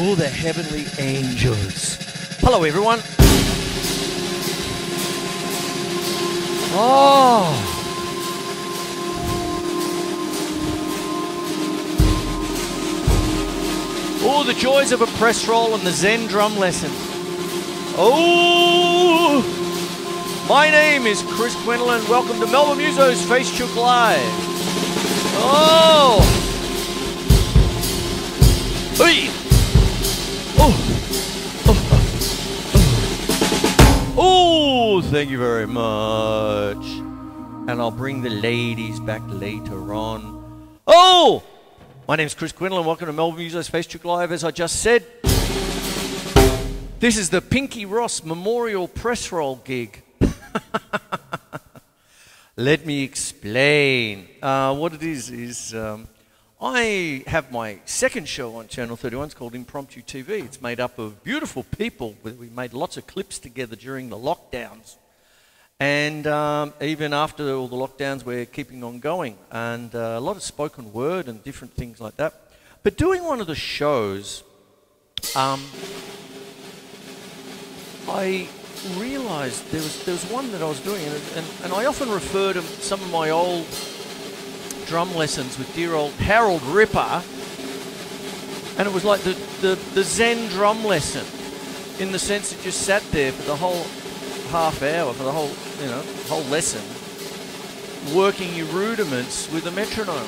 Oh, the heavenly angels. Hello, everyone. Oh. Oh, the joys of a press roll and the Zen drum lesson. Oh, my name is Chris Quinlan. Welcome to Melbourne Musos Facechook Live. Oh. Hey. Oh, thank you very much. And I'll bring the ladies back later on. Oh, my name's Chris Quinlan. Welcome to Melbourne Musos Facechook Live. As I just said, this is the Pinky Ross Memorial Press Roll gig. Let me explain. What it is I have my second show on Channel 31. It's called Impromptu TV. It's made up of beautiful people. We made lots of clips together during the lockdowns. And even after all the lockdowns, we're keeping on going. And a lot of spoken word and different things like that. But doing one of the shows, I realised there was one that I was doing. And I often refer to some of my old drum lessons with dear old Harold Ripper, and it was like the Zen drum lesson, in the sense that you sat there for the whole half hour, for the whole whole lesson, working your rudiments with a metronome.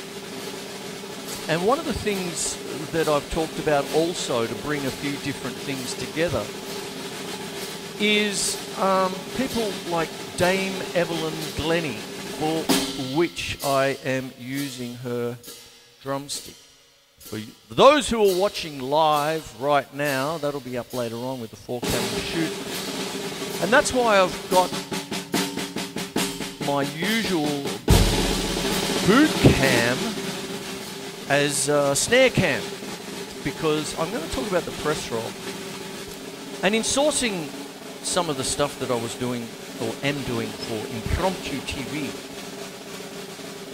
And one of the things that I've talked about also, to bring a few different things together, is people like Dame Evelyn Glennie, for which I am using her drumstick. For those who are watching live right now, that'll be up later on with the 4-camera shoot. And that's why I've got my usual boot cam as a snare cam, because I'm going to talk about the press roll. And in sourcing some of the stuff that I was doing, or am doing, for Impromptu TV,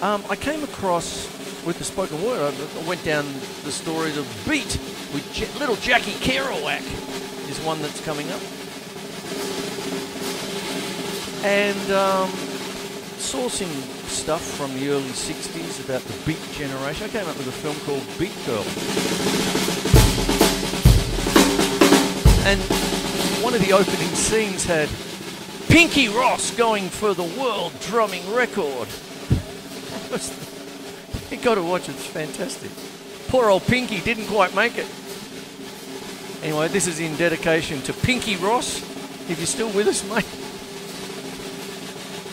I came across, with the spoken word, I went down the stories of Beat with little Jackie Kerouac is one that's coming up. And sourcing stuff from the early 60s about the Beat generation, I came up with a film called Beat Girl. And one of the opening scenes had Pinky Ross going for the world drumming record. You got to watch it, it's fantastic. Poor old Pinky didn't quite make it. Anyway, this is in dedication to Pinky Ross, if you're still with us, mate.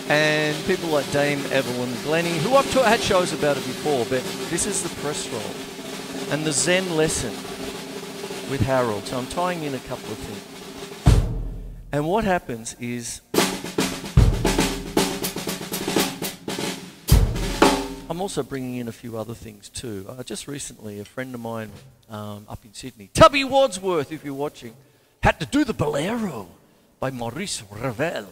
And people like Dame Evelyn Glennie, who I've had shows about it before, but this is the press roll. And the Zen lesson with Harold. So I'm tying in a couple of things. And what happens is, I'm also bringing in a few other things too. Just recently, a friend of mine up in Sydney, Tubby Wadsworth, if you're watching, had to do the Bolero by Maurice Ravel.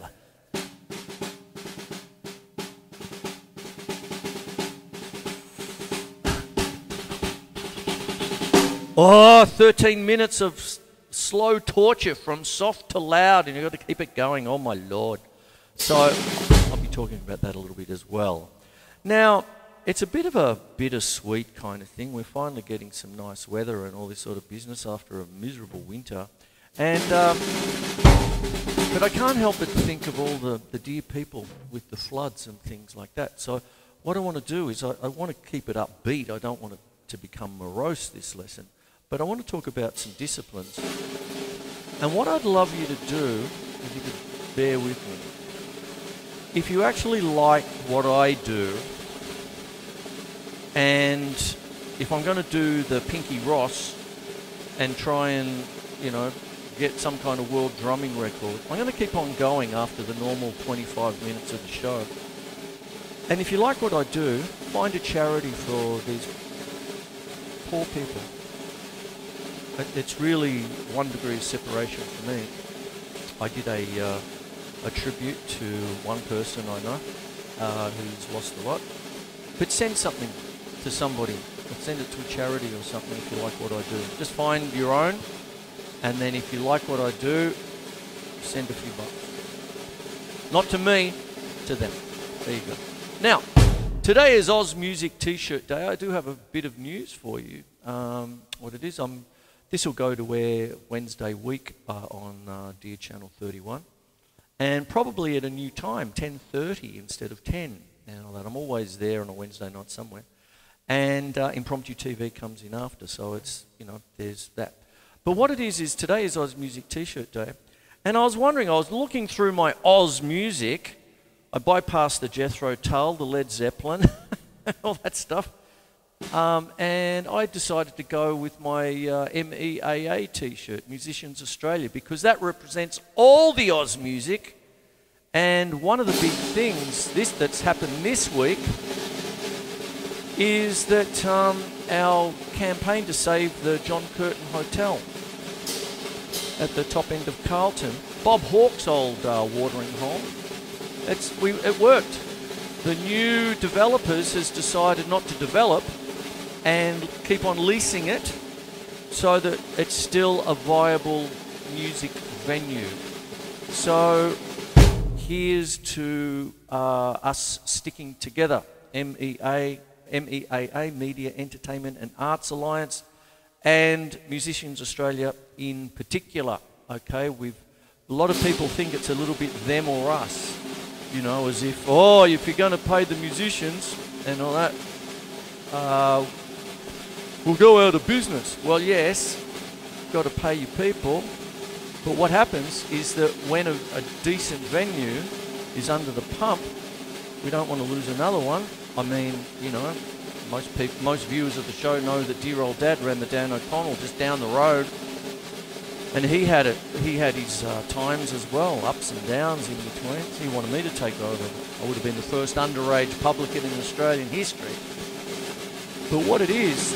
Oh, 13 minutes of slow torture from soft to loud, and you've got to keep it going. Oh, my Lord. So I'll be talking about that a little bit as well. Now, it's a bit of a bittersweet kind of thing. We're finally getting some nice weather and all this sort of business after a miserable winter. And but I can't help but think of all the dear people with the floods and things like that. So what I want to do is I want to keep it upbeat. I don't want it to become morose, this lesson. But I want to talk about some disciplines. And what I'd love you to do, if you could bear with me, if you actually like what I do, and if I'm going to do the Pinky Ross and try and, get some kind of world drumming record, I'm going to keep on going after the normal 25 minutes of the show. And if you like what I do, find a charity for these poor people. It's really 1 degree of separation for me. I did a tribute to one person I know who's lost a lot. But send something to somebody Or send it to a charity or something if you like what I do. Just find your own, and then if you like what I do, send a few bucks. Not to me, to them. There you go. Now, today is Oz Music T-shirt day. I do have a bit of news for you. What it is, this will go to air Wednesday week on Dear Channel 31. And probably at a new time, 10:30 instead of 10. Now that I'm always there on a Wednesday night somewhere. And Impromptu TV comes in after, so it's, you know, there's that. But what it is today is Oz Music T-shirt day. And I was wondering, I was looking through my Oz music. I bypassed the Jethro Tull, the Led Zeppelin, all that stuff. And I decided to go with my MEAA T-shirt, Musicians Australia, because that represents all the Oz music. And one of the big things that's happened this week is that our campaign to save the John Curtin Hotel at the top end of Carlton, Bob Hawke's old watering hole, it worked. The new developers has decided not to develop and keep on leasing it so that it's still a viable music venue. So here's to us sticking together, MEAA, Media, Entertainment and Arts Alliance, and Musicians Australia in particular. Okay, a lot of people think it's a little bit them or us, you know, as if, oh, if you're going to pay the musicians and all that, we'll go out of business. Well, yes, you've got to pay your people, but what happens is that when a decent venue is under the pump, we don't want to lose another one. I mean, you know, most viewers of the show know that dear old Dad ran the Dan O'Connell just down the road, and he had his times as well, ups and downs in between. He wanted me to take over. I would have been the first underage publican in Australian history. But what it is,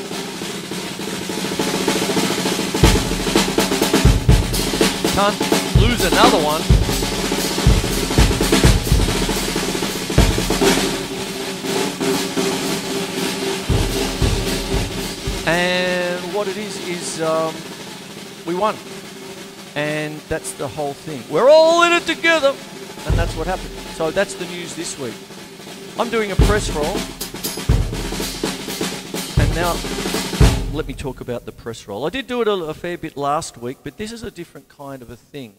can't lose another one. And what it is we won. And that's the whole thing. We're all in it together. And that's what happened. So that's the news this week. I'm doing a press roll. And now, let me talk about the press roll. I did do it a fair bit last week, but this is a different kind of a thing.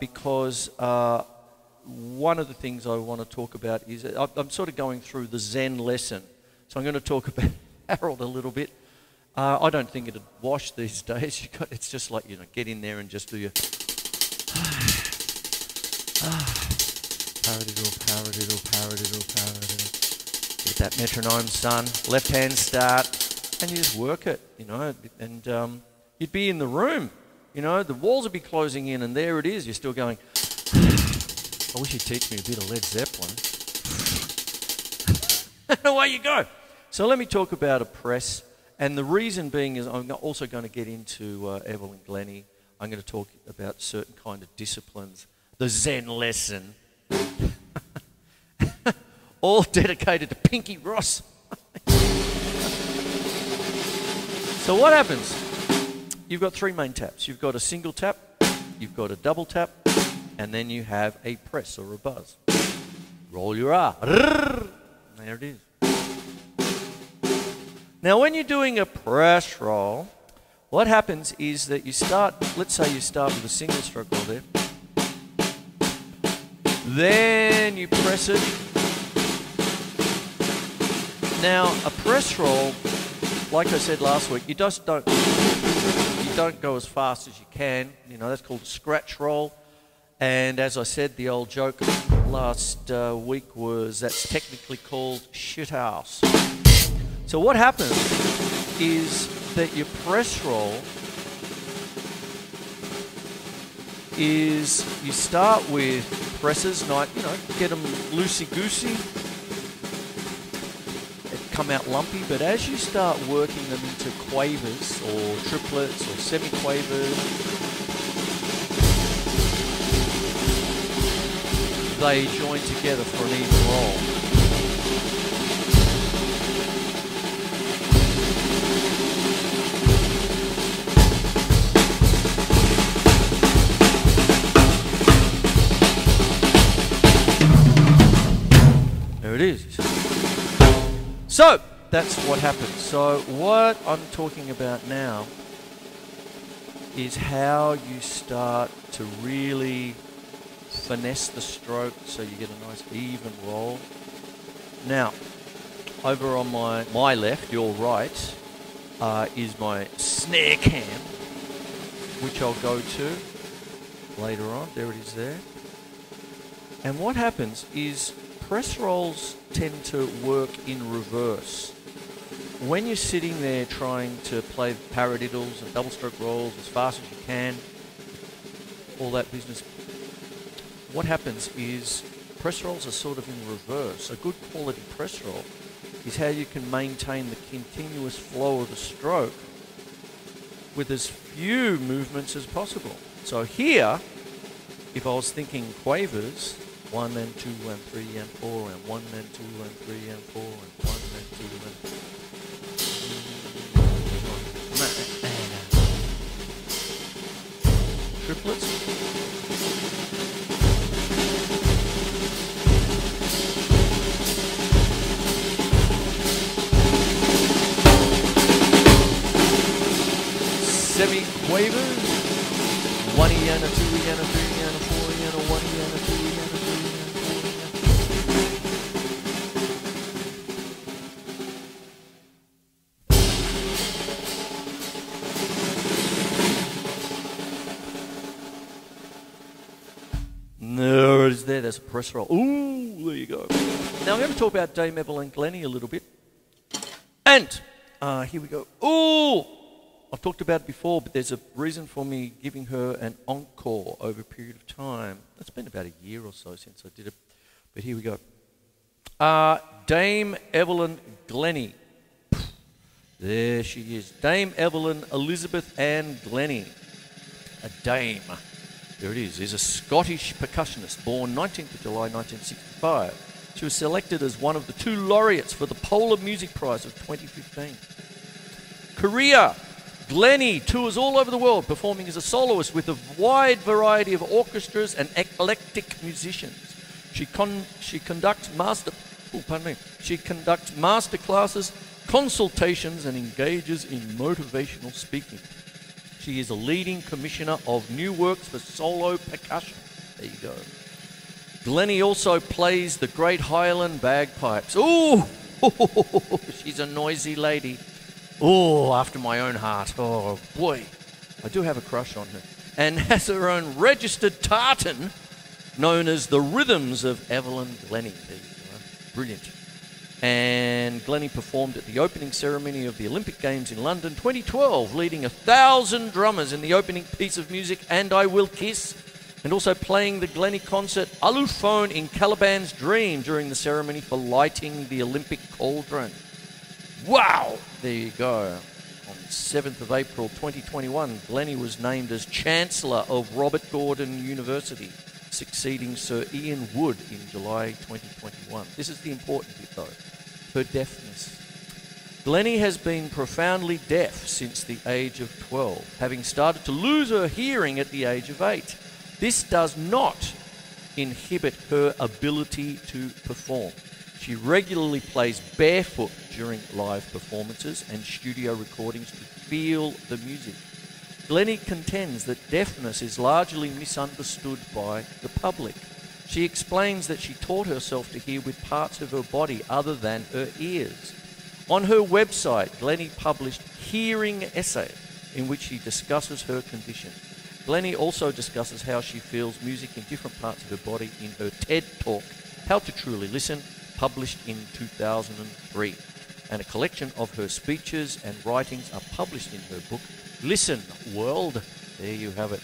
Because one of the things I want to talk about is, I'm sort of going through the Zen lesson. So I'm going to talk about Harold a little bit. I don't think it'd wash these days. It's just like, you know, get in there and just do your paradiddle, paradiddle, paradiddle, paradiddle. Get that metronome, son. Left hand start, and you just work it, you know. And you'd be in the room, you know. The walls would be closing in, and there it is. You're still going. I wish you'd teach me a bit of Led Zeppelin. And away you go. So let me talk about a press. And the reason being is I'm also going to get into Evelyn Glennie. I'm going to talk about certain kind of disciplines. The Zen lesson. All dedicated to Pinky Ross. So what happens? You've got three main taps. You've got a single tap, you've got a double tap, and then you have a press or a buzz. Roll your R. There it is. Now, when you're doing a press roll, what happens is that you start, let's say you start with a single stroke roll there. Then you press it. Now, a press roll, like I said last week, you don't go as fast as you can. You know, that's called a scratch roll. And as I said, the old joke last week was that's technically called shithouse. So what happens is that your press roll is you start with presses, you know, get them loosey-goosey, come out lumpy, but as you start working them into quavers or triplets or semi-quavers, they join together for an even roll. So that's what happens. So what I'm talking about now is how you start to really finesse the stroke so you get a nice even roll. Now, over on my left, your right, is my snare cam, which I'll go to later on. There it is there. And what happens is press rolls tend to work in reverse. When you're sitting there trying to play paradiddles and double stroke rolls as fast as you can, all that business, what happens is press rolls are sort of in reverse. A good quality press roll is how you can maintain the continuous flow of the stroke with as few movements as possible. So here, if I was thinking quavers, 1 and 2 and 3 and 4 and 1 and 2 and 3 and 4 and 1 and 2 and 3. Triplets. Semi-quavers. 1E and a 2E and a 3E and a 4E and a 1E and a 2E and a 3E and a 4E and a 4E. There it is there. There's a press roll. Ooh, there you go. Now I'm going to talk about Dame Evelyn Glennie a little bit. And here we go. Ooh! I've talked about it before, but there's a reason for me giving her an encore over a period of time. It's been about a year or so since I did it, but here we go. Dame Evelyn Glennie. There she is. Dame Evelyn Elizabeth Ann Glennie. A dame. There it is a Scottish percussionist born 19th of July 1965. She was selected as one of the 2 laureates for the Polar Music Prize of 2015. Career. Glennie tours all over the world, performing as a soloist with a wide variety of orchestras and eclectic musicians. She conducts master classes, consultations, and engages in motivational speaking. She is a leading commissioner of new works for solo percussion. There you go. Glennie also plays the Great Highland bagpipes. Ooh, she's a noisy lady. Oh, after my own heart. Oh, boy. I do have a crush on her. And has her own registered tartan known as the Rhythms of Evelyn Glennie. There you go. Brilliant. And Glennie performed at the opening ceremony of the Olympic Games in London 2012, leading 1,000 drummers in the opening piece of music, And I Will Kiss, and also playing the Glennie concert Allophone in Caliban's Dream during the ceremony for lighting the Olympic cauldron. Wow! There you go. On 7th of April 2021, Glennie was named as Chancellor of Robert Gordon University, succeeding Sir Ian Wood in July 2021. This is the important bit though, her deafness. Glennie has been profoundly deaf since the age of 12, having started to lose her hearing at the age of 8. This does not inhibit her ability to perform. She regularly plays barefoot during live performances and studio recordings to feel the music. Glennie contends that deafness is largely misunderstood by the public. She explains that she taught herself to hear with parts of her body other than her ears. On her website, Glennie published Hearing Essay, in which she discusses her condition. Glennie also discusses how she feels music in different parts of her body in her TED Talk, How to Truly Listen, published in 2003. And a collection of her speeches and writings are published in her book, Listen, World. There you have it.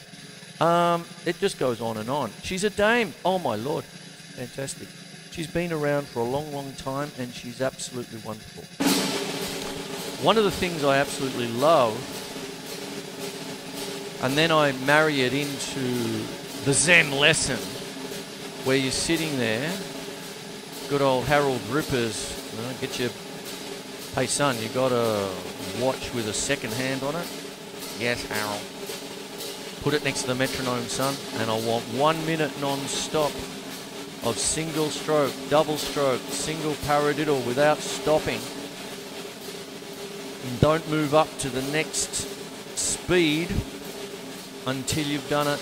It just goes on and on. She's a dame. Oh, my Lord. Fantastic. She's been around for a long, long time, and she's absolutely wonderful. One of the things I absolutely love, and then I marry it into the Zen lesson, where you're sitting there, good old Harold Rippers, get your, hey son, you got a watch with a second hand on it? Yes, Harold. Put it next to the metronome, son, and I want 1 minute non-stop of single stroke, double stroke, single paradiddle without stopping And don't move up to the next speed until you've done it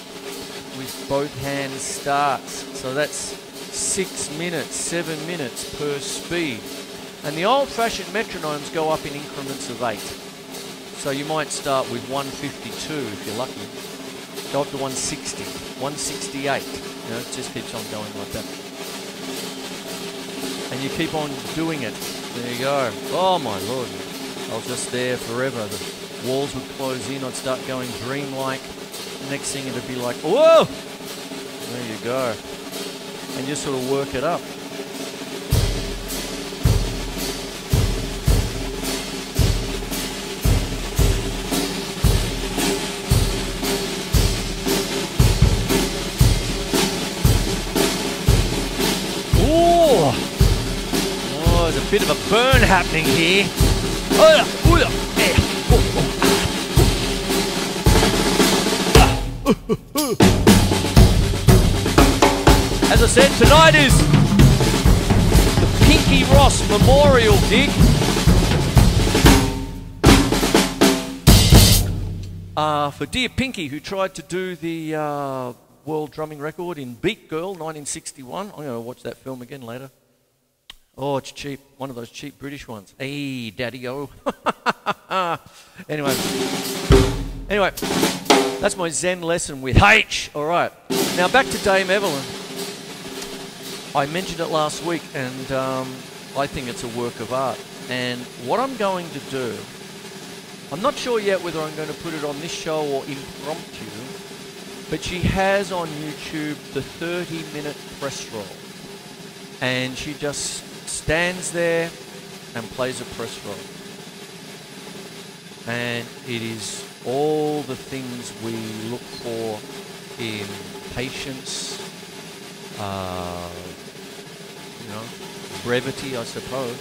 with both hands starts. So that's 6 minutes, 7 minutes per speed. And the old-fashioned metronomes go up in increments of 8. So you might start with 152 if you're lucky. Go up to 160, 168. You know, it just keeps on going like that. And you keep on doing it. There you go. Oh my Lord. I was just there forever. The walls would close in. I'd start going dreamlike. The next thing it'd be like, whoa! There you go. And just sort of work it up. Oh, there's a bit of a burn happening here. As I said, tonight is the Pinky Ross Memorial gig. For dear Pinky, who tried to do the world drumming record in Beat Girl 1961. I'm going to watch that film again later. Oh, it's cheap. One of those cheap British ones. Hey, daddy-o. Anyway, that's my Zen lesson with H. All right. Now back to Dame Evelyn. I mentioned it last week, and I think it's a work of art. And what I'm going to do, I'm not sure yet whether I'm going to put it on this show or impromptu, but she has on YouTube the 30-minute press roll. And she just stands there and plays a press roll. And it is all the things we look for in patience, you know, brevity, I suppose,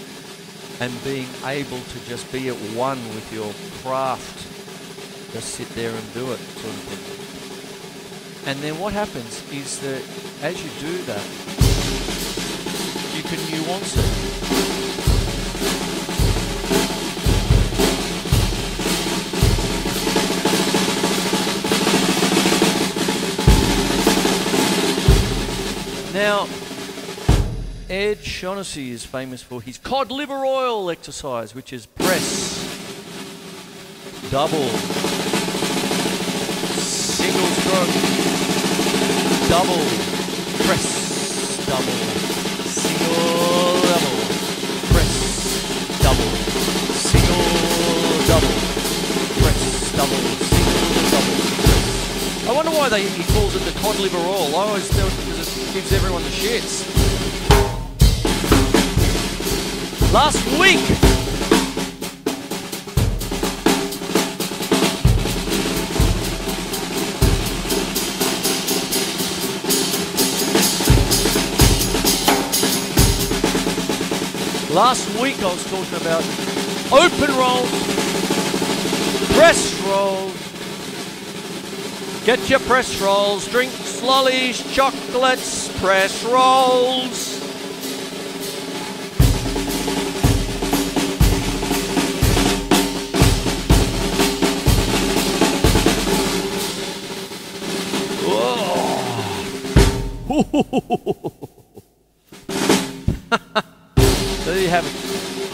and being able to just be at one with your craft. Just sit there and do it, sort of thing. And then what happens is that as you do that, you can nuance it. Now, Ed Shaughnessy is famous for his cod liver oil exercise, which is press, double, single stroke, double, press, double, single, double, press, double, single, double, press, double, single, double, press. I wonder why he calls it the cod liver oil. I always thought because it gives everyone the shits. Last week, I was talking about open rolls, press rolls. Get your press rolls, drinks, lollies, chocolates, press rolls. There you have it.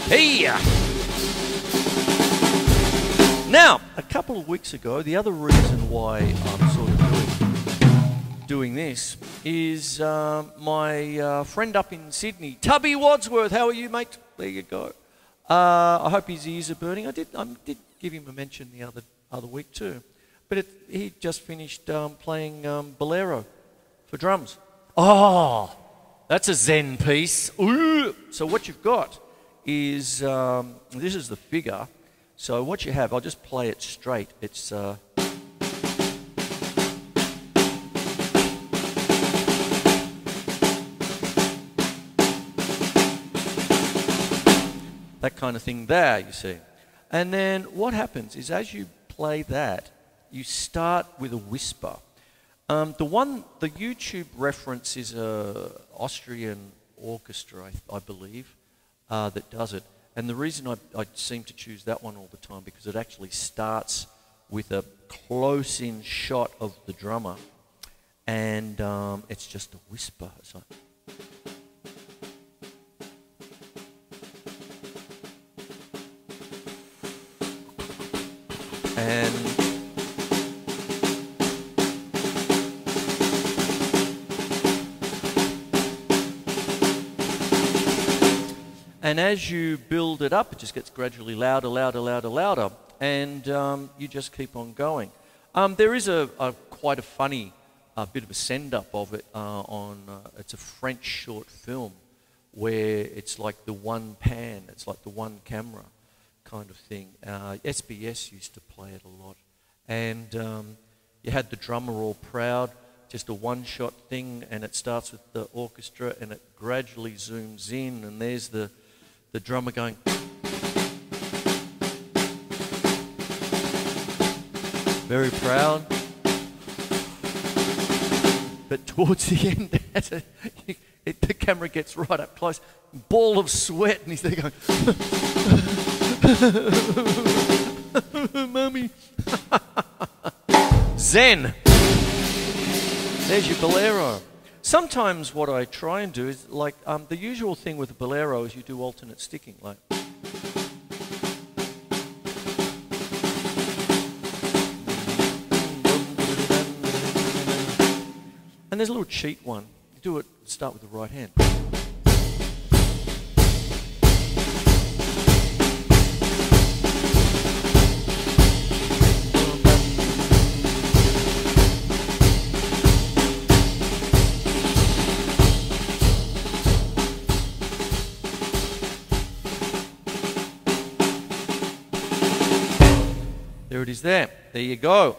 Hey! Now, a couple of weeks ago, the other reason why I'm sort of doing this is my friend up in Sydney, Tubby Wadsworth. How are you, mate? There you go. I hope his ears are burning. I did give him a mention the other week too. But he just finished playing Bolero for drums. Oh, that's a Zen piece. Ooh. So what you've got is, this is the figure. So what you have, I'll just play it straight. It's that kind of thing there, you see. And then what happens is as you play that, you start with a whisper. The YouTube reference is a Austrian orchestra, I believe, that does it. And the reason I seem to choose that one all the time, because it actually starts with a close-in shot of the drummer, and it's just a whisper. It's like, and as you build it up, it just gets gradually louder, louder, louder, louder, and you just keep on going. There is quite a funny bit of a send-up of it it's a French short film where it's like the one pan, it's like the one camera kind of thing. SBS used to play it a lot. And you had the drummer all proud, just a one-shot thing, and it starts with the orchestra and it gradually zooms in, and there's the drummer going. Very proud. But towards the end, the camera gets right up close, ball of sweat, and he's there going, Mummy. Zen. There's your bolero. Sometimes what I try and do is, like, the usual thing with a bolero is you do alternate sticking, like. And there's a little cheat one. You do it, start with the right hand. There it is there. There you go.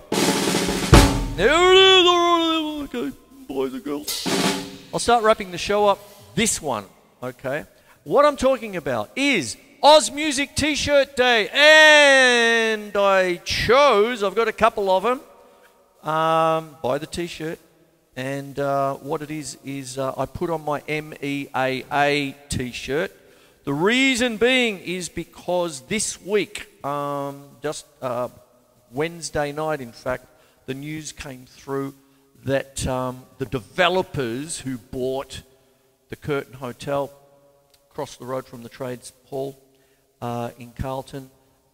There it is. All right. Okay, boys and girls. I'll start wrapping the show up. This one, okay? What I'm talking about is Oz Music T-shirt Day. And I've got a couple of them. Buy the T-shirt. And what it is I put on my MEAA T-shirt. The reason being is because this week, just Wednesday night, in fact, the news came through that the developers who bought the Curtin Hotel across the road from the Trades Hall in Carlton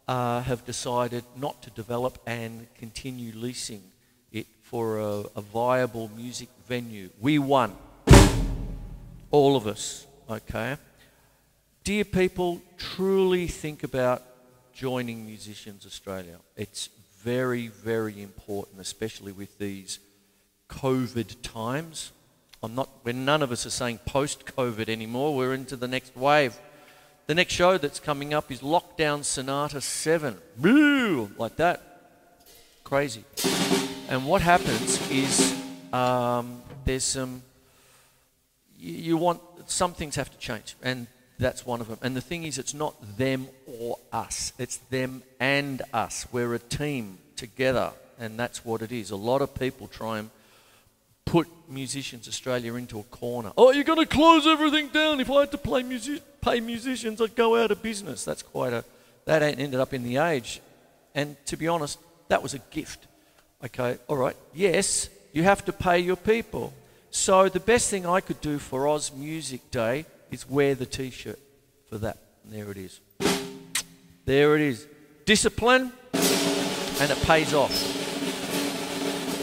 have decided not to develop and continue leasing it for a viable music venue. We won. All of us, okay? Dear people, truly think about joining Musicians Australia. It's very, very important, especially with these COVID times. None of us are saying post-COVID anymore. We're into the next wave. The next show that's coming up is Lockdown Sonata 7. Boo! Like that. Crazy. And what happens is there's some things have to change, and that's one of them. And the thing is, it's not them or us. It's them and us. We're a team together, and that's what it is. A lot of people try and put Musicians Australia into a corner. Oh, you're going to close everything down. If I had to pay musicians, I'd go out of business. That ain't ended up in the Age. And to be honest, that was a gift. Okay, all right. Yes, you have to pay your people. So the best thing I could do for Oz Music Day is wear the T-shirt for that. And there it is. There it is. Discipline, and it pays off.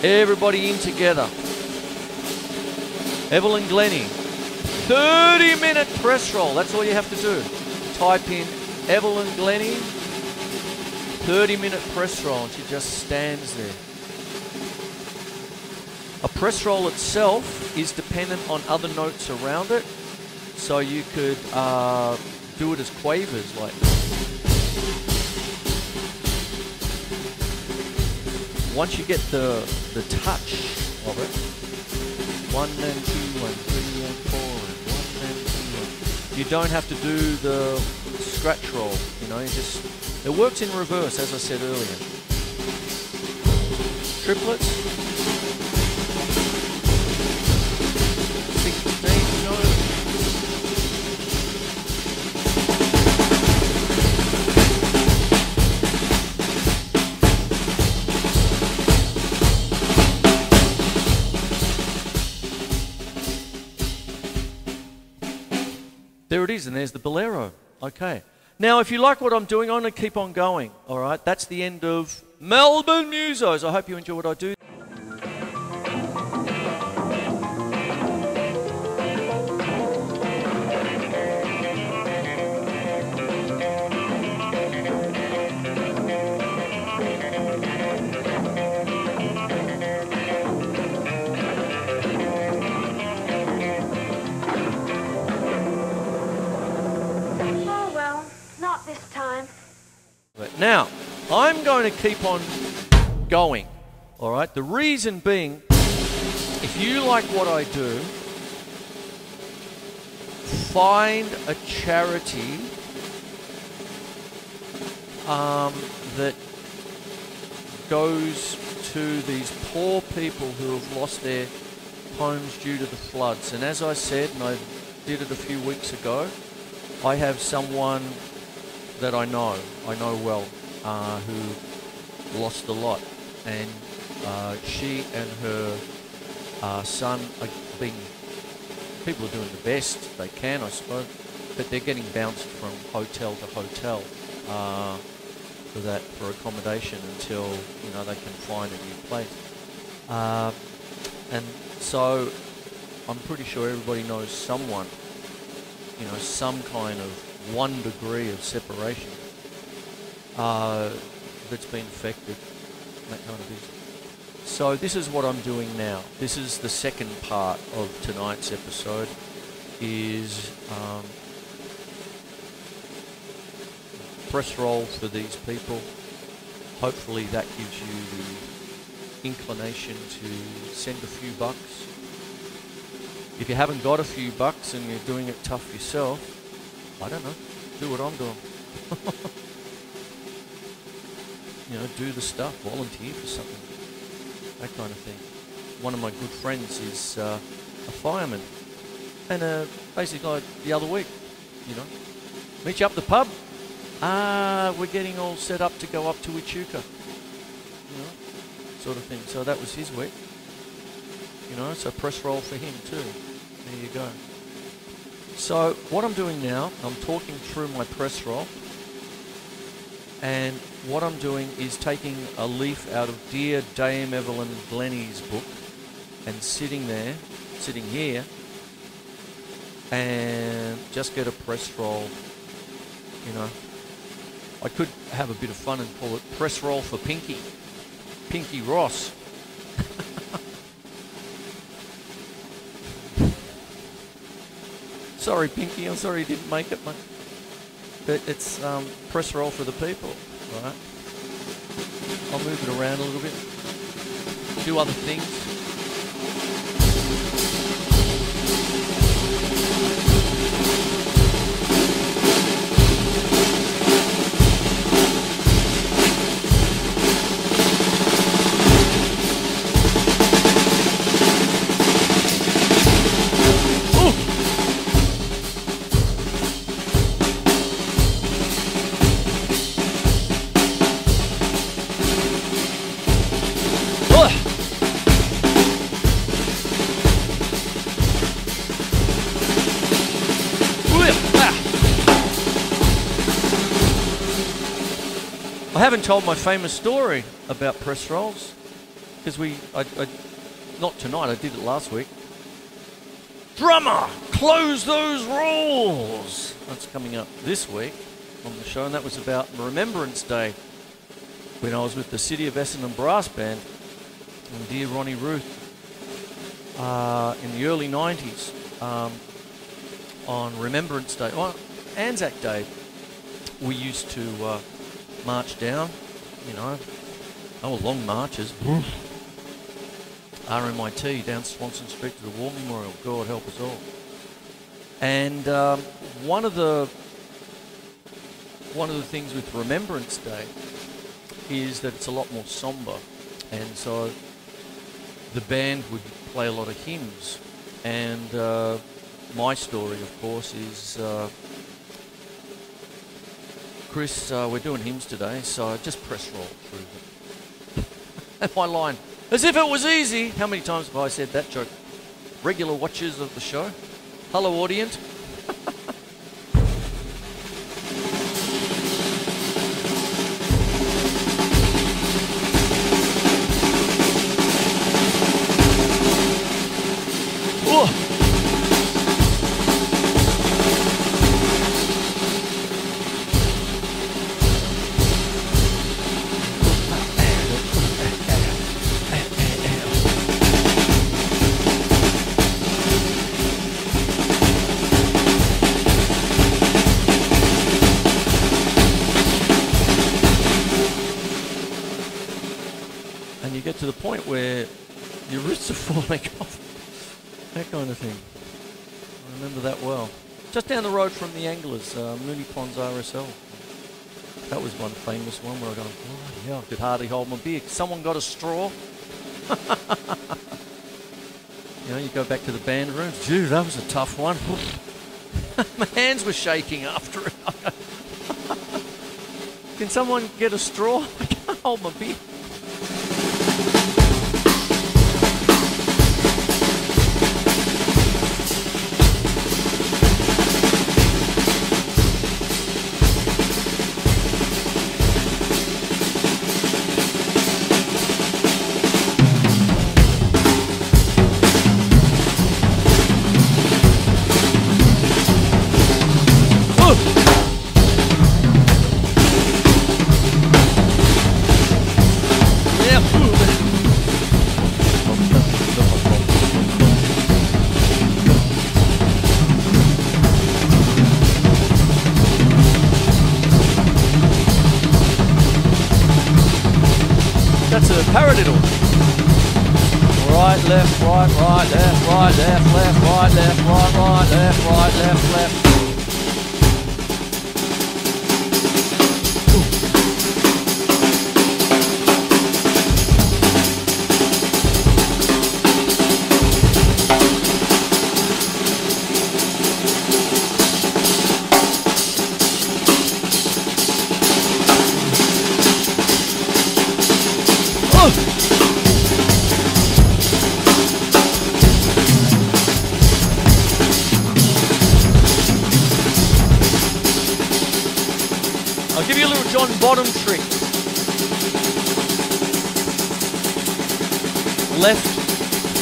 Everybody in together. Evelyn Glennie. 30-minute press roll. That's all you have to do. Type in Evelyn Glennie, 30-minute press roll, and she just stands there. A press roll itself is dependent on other notes around it. So you could do it as quavers, like. Once you get the touch of it, 1 and 2 and 3 and 4 and 1 and 2. You don't have to do the scratch roll, you know. It works in reverse, as I said earlier. Triplets. 16 notes. is, and there's the bolero. Okay. Now, if you like what I'm doing, I'm going to keep on going. All right. That's the end of Melbourne Musos. I hope you enjoy what I do. Now, I'm going to keep on going, all right? The reason being, if you like what I do, find a charity that goes to these poor people who have lost their homes due to the floods. And as I said, and I did it a few weeks ago, I have someone that I know well, who lost a lot, and she and her son are people are doing the best they can, I suppose, but they're getting bounced from hotel to hotel for accommodation until they can find a new place, and so I'm pretty sure everybody knows someone, some kind of 1 degree of separation that's been affected, that kind of business. So this is what I'm doing now. This is the second part of tonight's episode, is press roll for these people. Hopefully that gives you the inclination to send a few bucks. If you haven't got a few bucks and you're doing it tough yourself, I don't know, do what I'm doing. Do the stuff, volunteer for something, that kind of thing. One of my good friends is a fireman, and basically like the other week, meet you up the pub. We're getting all set up to go up to Echuca, sort of thing. So that was his week, so press roll for him too. There you go. So what I'm doing now, I'm talking through my press roll, and what I'm doing is taking a leaf out of dear Dame Evelyn Glennie's book and sitting here, and just get a press roll. I could have a bit of fun and call it press roll for Pinky Ross. Sorry, Pinky, I'm sorry you didn't make it, mate. But it's press roll for the people, right? I'll move it around a little bit. Do other things. I haven't told my famous story about press rolls, because not tonight, I did it last week. Drummer, close those rolls! That's coming up this week on the show, and that was about Remembrance Day, when I was with the City of Essendon Brass Band and dear Ronnie Ruth in the early 90s on Remembrance Day. Well, Anzac Day, we used to march down, long marches. RMIT down Swanson Street to the War Memorial. God help us all. And one of the things with Remembrance Day is that it's a lot more somber, and so the band would play a lot of hymns. And my story, of course, is Chris, we're doing hymns today, so just press roll through them. And my line, as if it was easy. How many times have I said that joke? Regular watchers of the show. Hello, audience. get to the point where your wrists are falling off. That kind of thing. I remember that well. Just down the road from the anglers, Mooney Ponds RSL. That was one famous one where I go, oh yeah, I could hardly hold my beer. Someone got a straw. You know, you go back to the band room. Gee, that was a tough one. My hands were shaking after it. Can someone get a straw? I can't hold my beer. Paradiddle. Right, left, right, right, left, right, left, left, right, left, right, left, right, left, left. Bottom trick. Left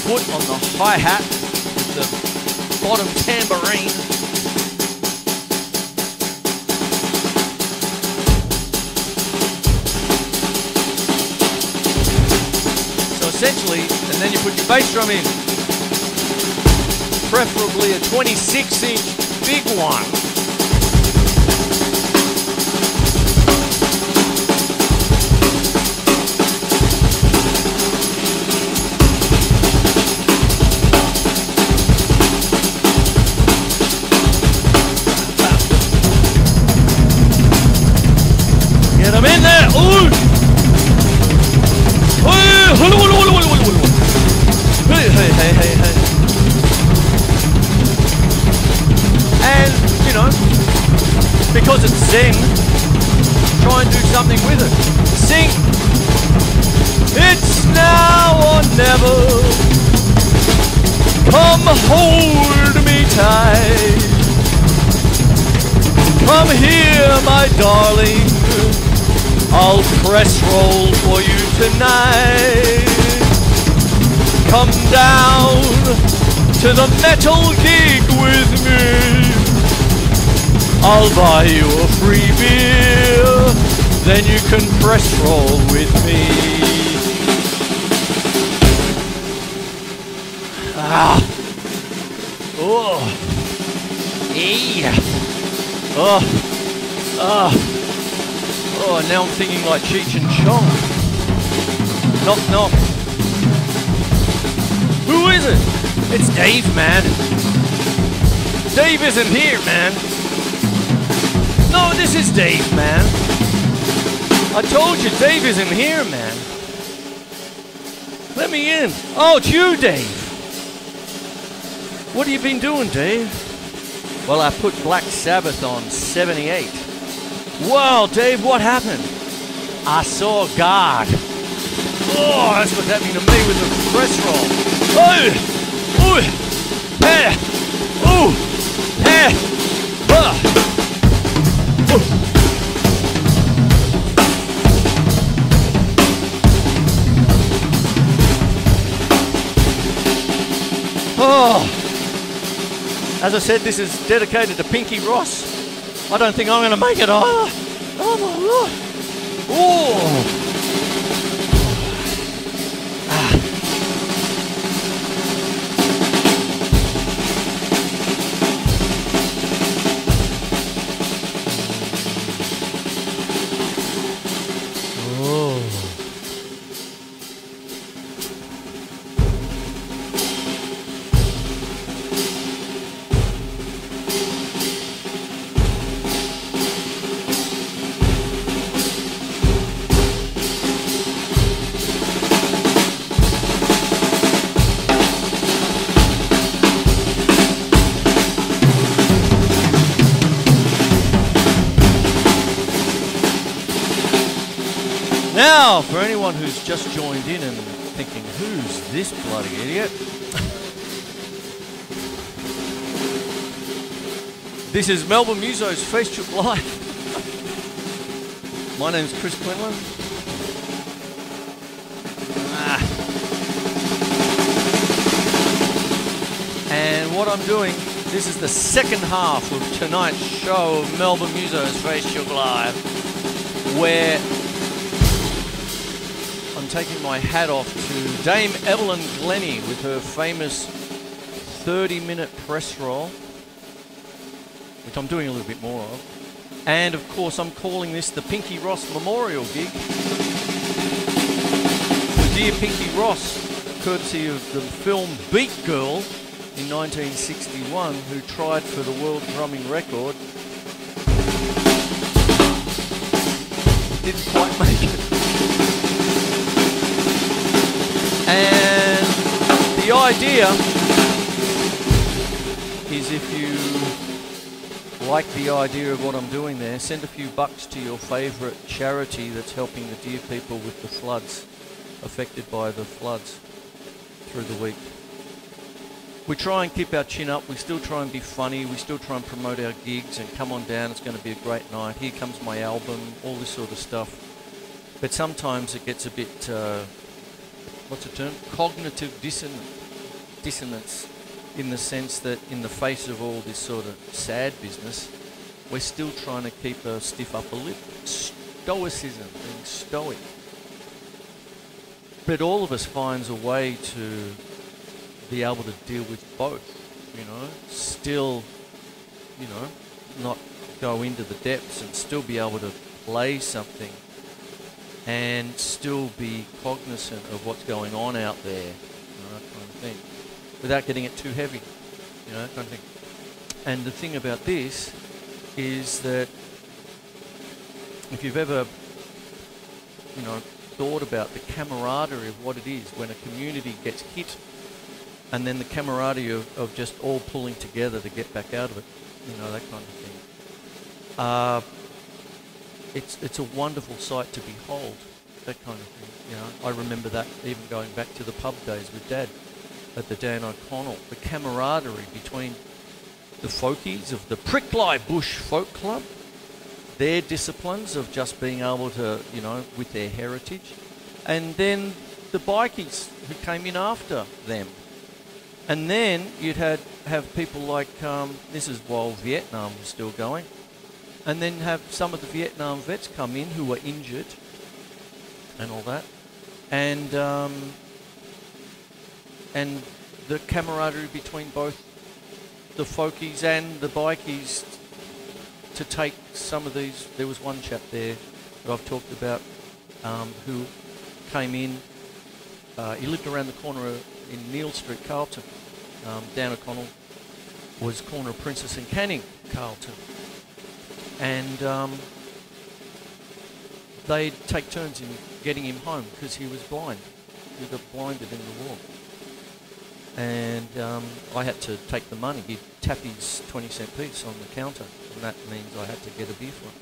foot on the hi-hat, the bottom tambourine. So essentially, and then you put your bass drum in. Preferably a 26-inch big one. I'm in there. Ooh. Hey, hey, hey, hey, hey. And, you know, because it's Zen, try and do something with it. Sing. It's now or never. Come hold me tight. Come here, my darling. I'll press roll for you tonight. Come down to the metal gig with me. I'll buy you a free beer, then you can press roll with me. Ah. Oh. Yeah. Oh. Oh. Oh, now I'm thinking like Cheech and Chong. Knock, knock. Who is it? It's Dave, man. Dave isn't here, man. No, this is Dave, man. I told you, Dave isn't here, man. Let me in. Oh, it's you, Dave. What have you been doing, Dave? Well, I put Black Sabbath on 78. Wow, Dave, what happened? I saw God. Oh, that's what's happening to me with the press roll. Oh, ooh, hey, ooh, hey, Oh, as I said, this is dedicated to Pinky Ross. I don't think I'm going to make it. Oh my Lord. Oh. Now, for anyone who's just joined in and thinking, who's this bloody idiot? This is Melbourne Musos Facechook Live. My name's Quinlan. And what I'm doing, this is the second half of tonight's show of Melbourne Musos Facechook Live, where I'm taking my hat off to Dame Evelyn Glennie with her famous 30-minute press roll, which I'm doing a little bit more of. And of course, I'm calling this the Pinky Ross Memorial Gig. For dear Pinky Ross, courtesy of the film Beat Girl in 1961, who tried for the world drumming record. Didn't quite make it. And the idea is, if you like the idea of what I'm doing there, send a few bucks to your favourite charity that's helping the dear people with the floods, affected by the floods through the week. We try and keep our chin up, we still try and be funny, we still try and promote our gigs and come on down, it's going to be a great night, here comes my album, all this sort of stuff. But sometimes it gets a bit, what's the term? Cognitive dissonance, in the sense that in the face of all this sort of sad business, we're still trying to keep a stiff upper lip. Stoicism, being stoic. But all of us finds a way to be able to deal with both, you know, still, you know, not go into the depths and still be able to play something and still be cognizant of what's going on out there, you know, that kind of thing, without getting it too heavy, you know, that kind of thing. And the thing about this is that if you've ever, you know, thought about the camaraderie of what it is when a community gets hit, and then the camaraderie of just all pulling together to get back out of it, you know, that kind of thing. It's a wonderful sight to behold, that kind of thing, you know. I remember that even going back to the pub days with Dad at the Dan O'Connell, the camaraderie between the folkies of the Prickly Bush Folk Club, their disciplines of just being able to, you know, with their heritage, and then the bikies who came in after them. And then you'd have people like, this is while Vietnam was still going, and then have some of the Vietnam vets come in who were injured and all that, and the camaraderie between both the folkies and the bikies to take some of these. There was one chap there that I've talked about who came in. He lived around the corner in Neil Street, Carlton. Dan O'Connell was corner of Princess and Canning, Carlton. And they'd take turns in getting him home because he was blind. He got blinded in the war. And I had to take the money. He'd tap his 20-cent piece on the counter, and that means I had to get a beer for him.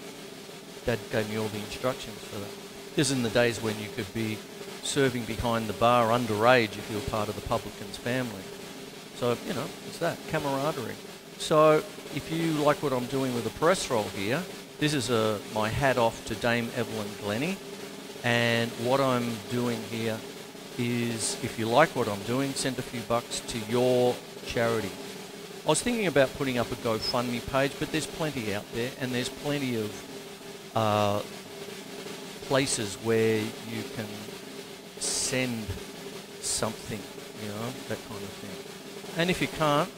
Dad gave me all the instructions for that. This is in the days when you could be serving behind the bar underage if you were part of the publican's family. So, you know, it's that, camaraderie. So, if you like what I'm doing with the press roll here, this is my hat off to Dame Evelyn Glennie. And what I'm doing here is, if you like what I'm doing, send a few bucks to your charity. I was thinking about putting up a GoFundMe page, but there's plenty out there, and there's plenty of places where you can send something, you know, that kind of thing. And if you can't,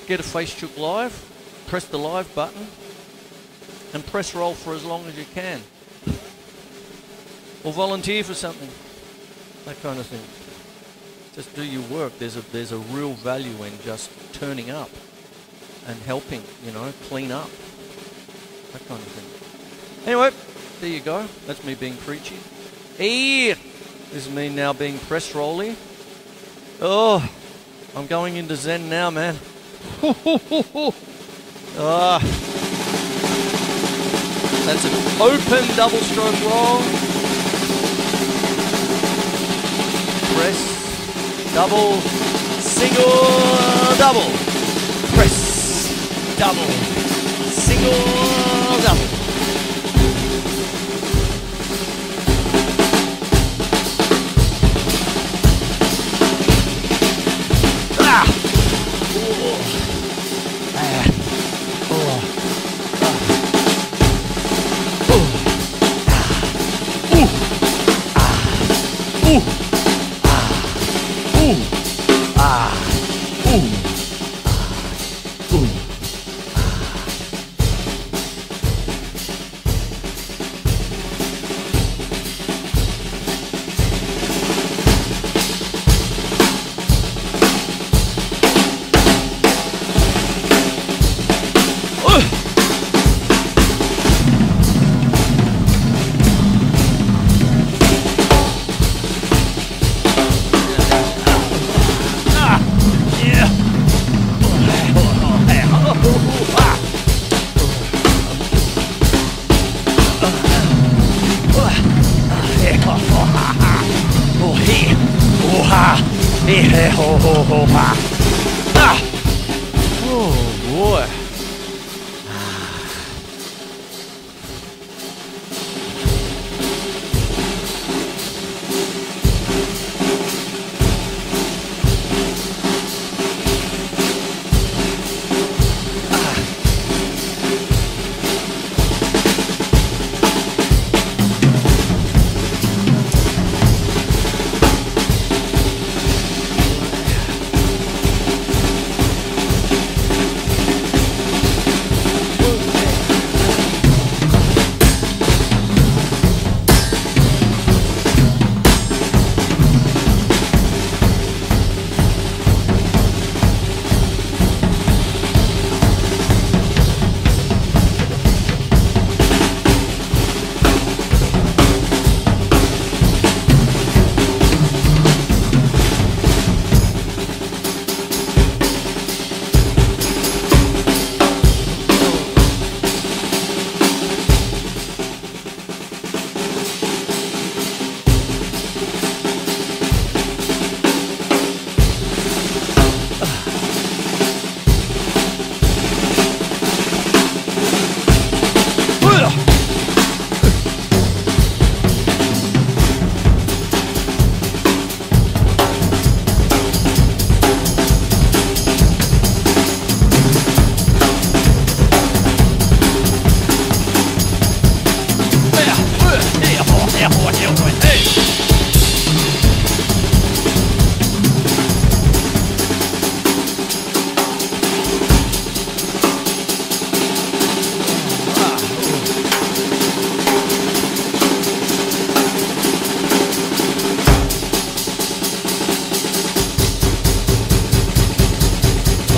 get a Facechook Live, press the live button, and press roll for as long as you can. Or volunteer for something, that kind of thing. Just do your work. There's a real value in just turning up and helping, you know, clean up, that kind of thing. Anyway, there you go. That's me being preachy. Here, this is me now being press rolly. Oh, I'm going into Zen now, man. Ah. That's an open double stroke roll. Press, double, single, double. Press, double, single, double.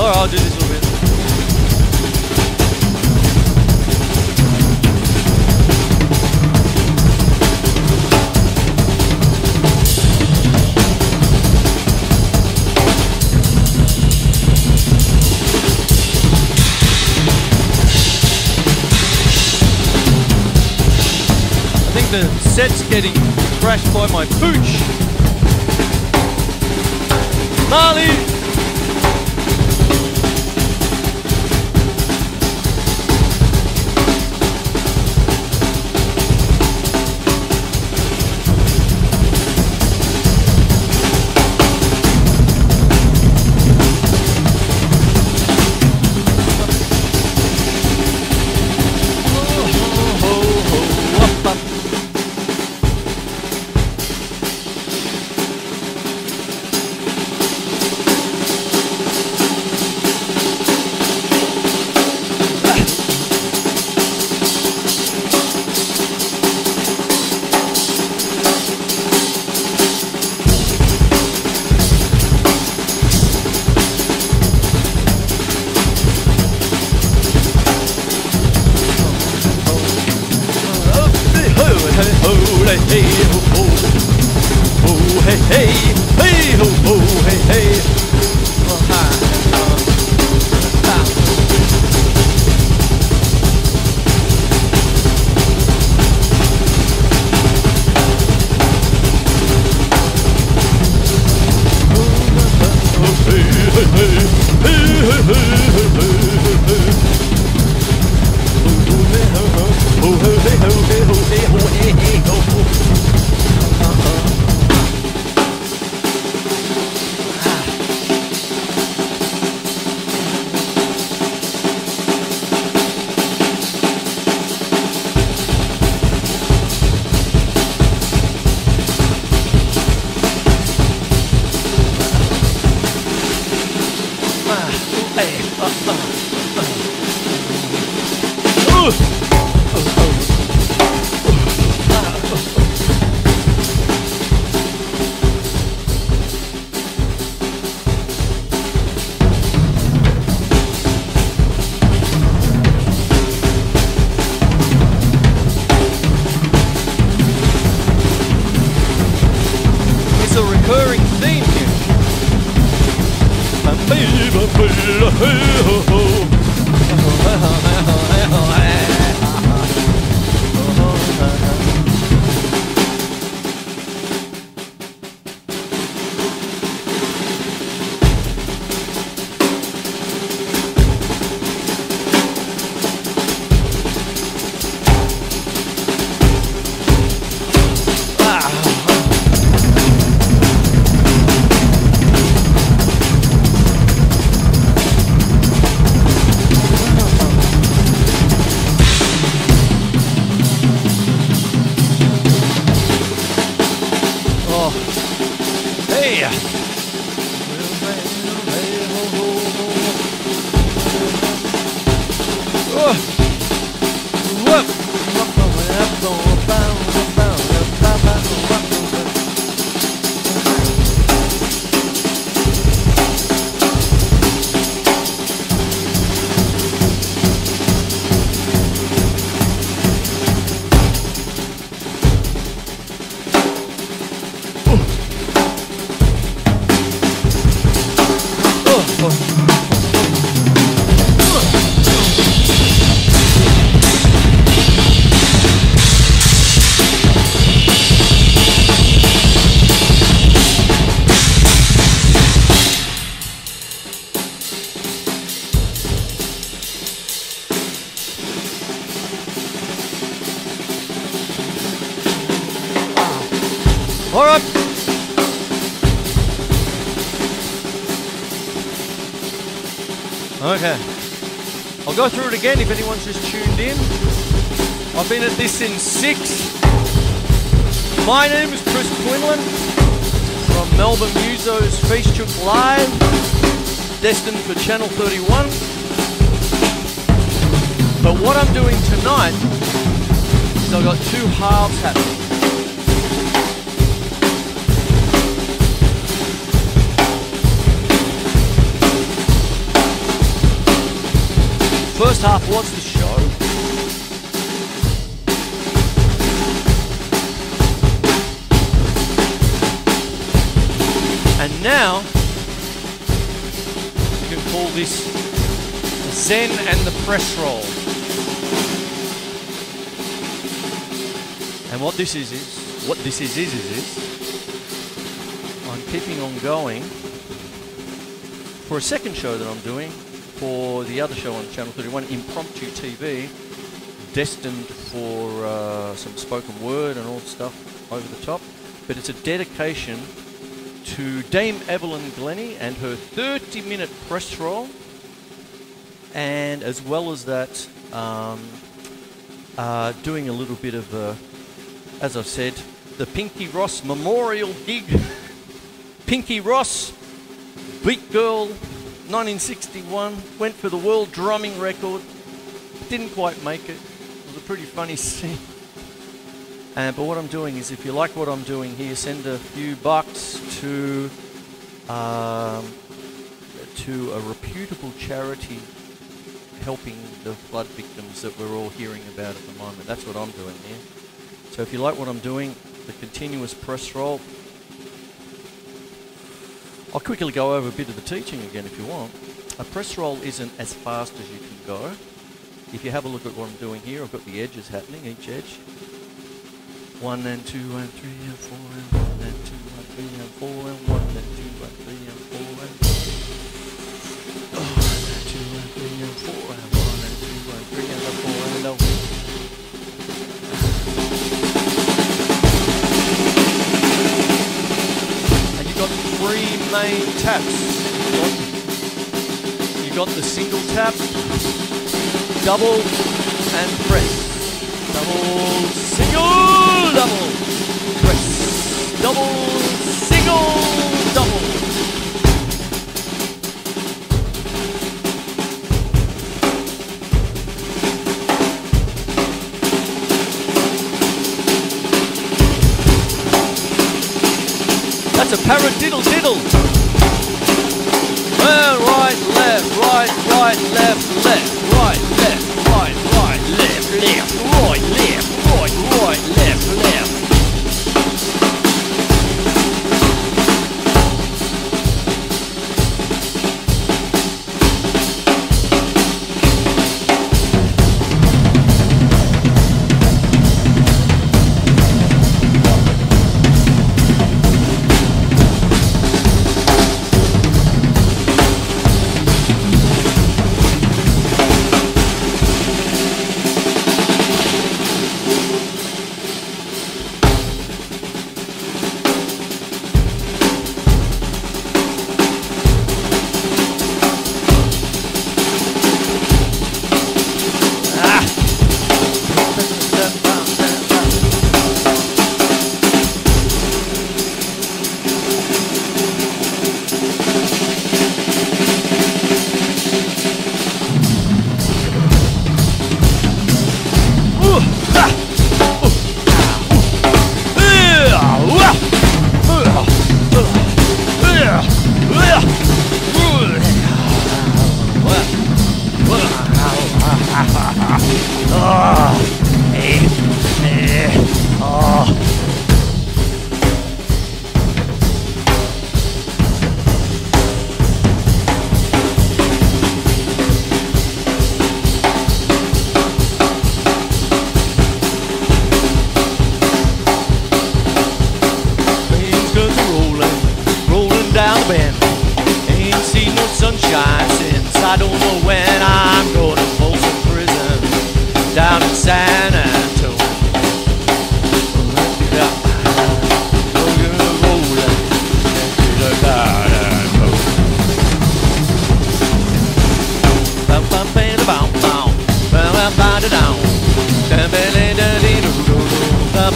I'll do this a little bit. I think the set's getting crashed by my pooch. Marley! Hey! All right. Okay. I'll go through it again if anyone's just tuned in. I've been at this since 6. My name is Quinlan from Melbourne Musos Facechook Live, destined for Channel 31. But what I'm doing tonight is I've got 2 halves happening. First half was the show. And now, you can call this Zen and the press roll. And what this is I'm keeping on going for a second show that I'm doing for the other show on Channel 31, Impromptu TV, destined for some spoken word and all stuff over the top. But it's a dedication to Dame Evelyn Glennie and her 30-minute press roll. And as well as that, doing a little bit of, as I've said, the Pinky Ross Memorial gig. Pinky Ross, Beat Girl, 1961, went for the world drumming record, didn't quite make it. It was a pretty funny scene. But what I'm doing is, if you like what I'm doing here, send a few bucks to a reputable charity helping the flood victims that we're all hearing about at the moment. That's what I'm doing here. So if you like what I'm doing, the continuous press roll, I'll quickly go over a bit of the teaching again if you want. A press roll isn't as fast as you can go. If you have a look at what I'm doing here, I've got the edges happening, each edge. 1 and 2 and 3 and 4 and 1 and 2 and 3 and 4 and 1 and 2 and 3 and 4 and 1 and 2 and 3 and 4 and 1 and 2 and 3 and 4 and 0. Got 3 main taps. You got the single tap, double, and press. Double, single, double, press. Double, single, double. That's a paradiddle diddle. Right, left, right, left, left, right, left, right, left, left, right, left, left.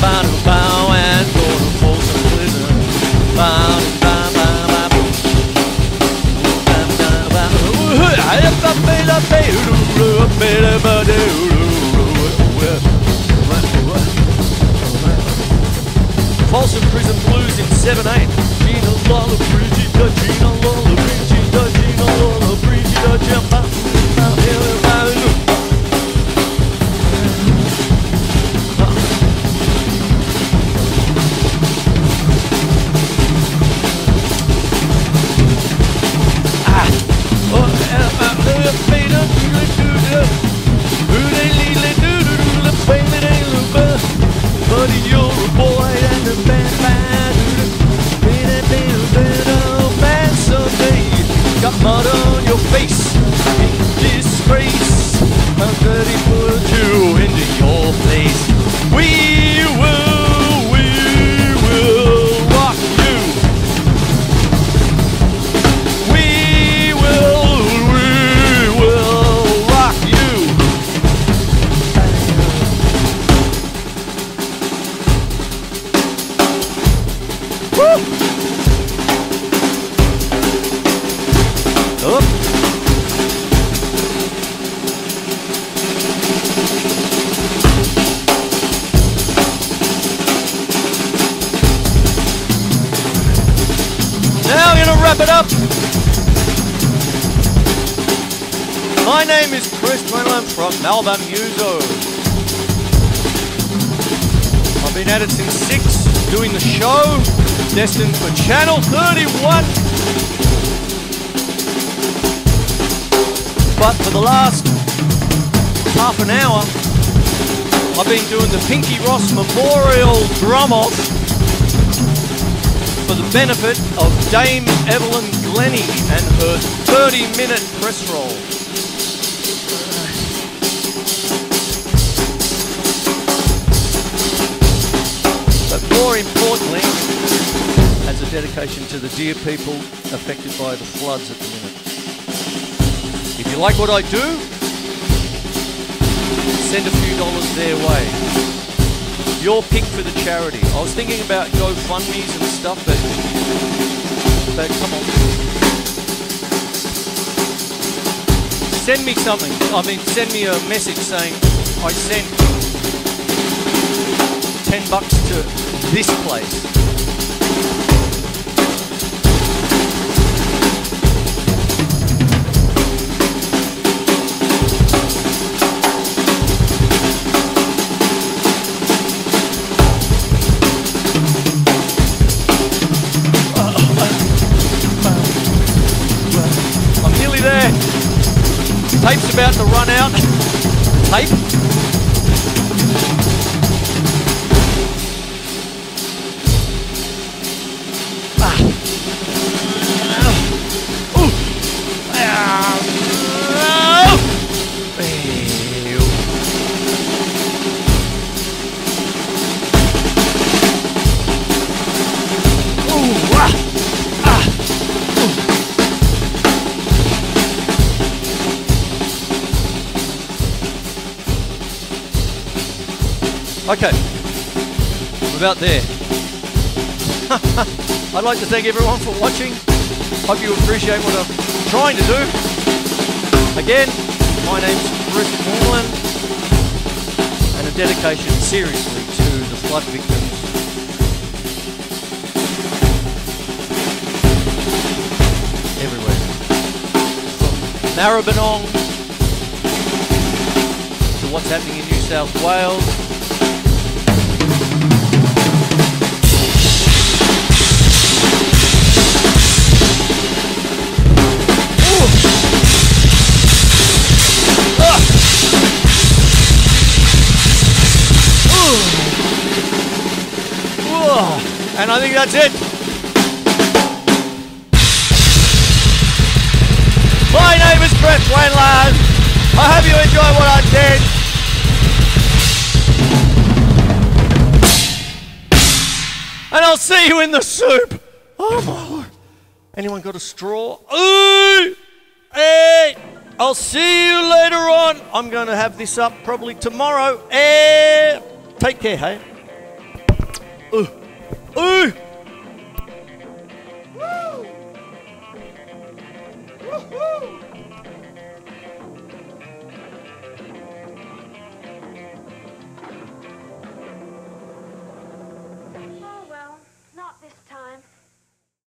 bow and go to Folsom Prison. Folsom Prison Blues in 7/8. Gina Lola Brigida, Gina Lola Brigida, Gina Lola Brigida, jump up. Buddy, you're a boy and a bad man. Man, someday got mud on your face in disgrace. I'm ready to put you into your place. We will rock you. We will rock you. Woo! Up. Now I'm gonna wrap it up. My name is Quinlan from Melbourne Musos. I've been at it since 6, doing the show, destined for Channel 31. But for the last half an hour, I've been doing the Pinky Ross Memorial Drum-Off for the benefit of Dame Evelyn Glennie and her 30-minute press roll. But more importantly, as a dedication to the dear people affected by the floods at the minute. If you like what I do, send a few dollars their way. Your pick for the charity. I was thinking about GoFundMes and stuff, but come on. Send me something. I mean, send me a message saying, I sent $10 to this place. Tape's about to run out. Tape. Okay, I'm about there. I'd like to thank everyone for watching. Hope you appreciate what I'm trying to do. Again, my name's Quinlan, and a dedication seriously to the flood victims. Everywhere. From Maribyrnong to what's happening in New South Wales. And I think that's it. My name is Quinlan. I hope you enjoyed what I did. And I'll see you in the soup. Oh my Lord. Anyone got a straw? Ooh! Hey! I'll see you later on. I'm going to have this up probably tomorrow. Take care, hey? Ooh.